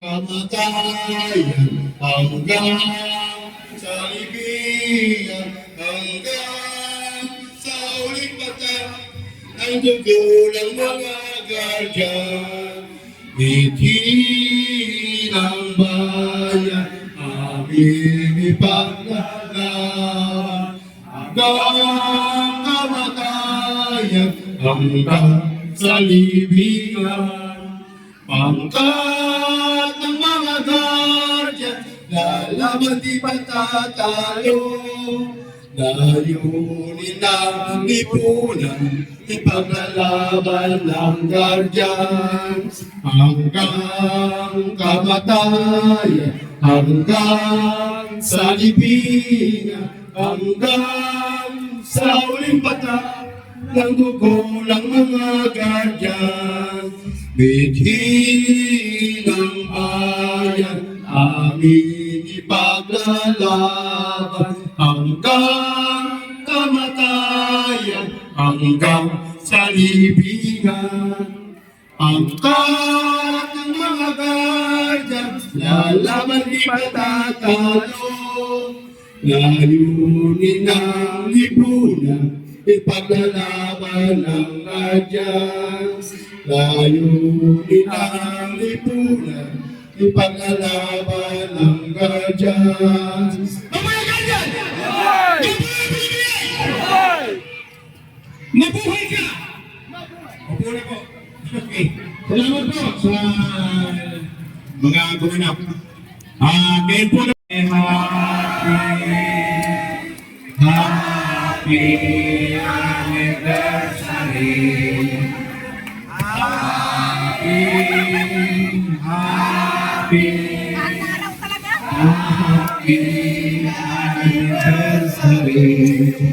Kamatayan hanggang sa libingan, hanggang sa uling mata ng dugo ng mga guardian. Mithi ng bayan, aming ipaglalaban hanggang kamatayan, hanggang sa libingan. Pangkat ng mga guardian, lalaban di patatalo. Layunin ng lipunan, ipaglalaban ng guardian. Hanggang kamatayan, hanggang sa libingan, hanggang sa uling pata ng dugo ng mga guardian. Bithi ng bayan, aming ipaglalaban hanggang kamatayan, hanggang sa libingan. Angkat ng mga guardian, lalaban di patatalo. Layunin ng lipunan, ipaglalaban ng guardian. Layunin ng lipunan, ipaglalaban ng guardian. Mamaya guardian! Mabuhay! Mabuhay ka! Opo na po. Okay. Salamat po sa mga gumanap. Ngayon po na happy anniversary. Happy anniversary. Happy anniversary.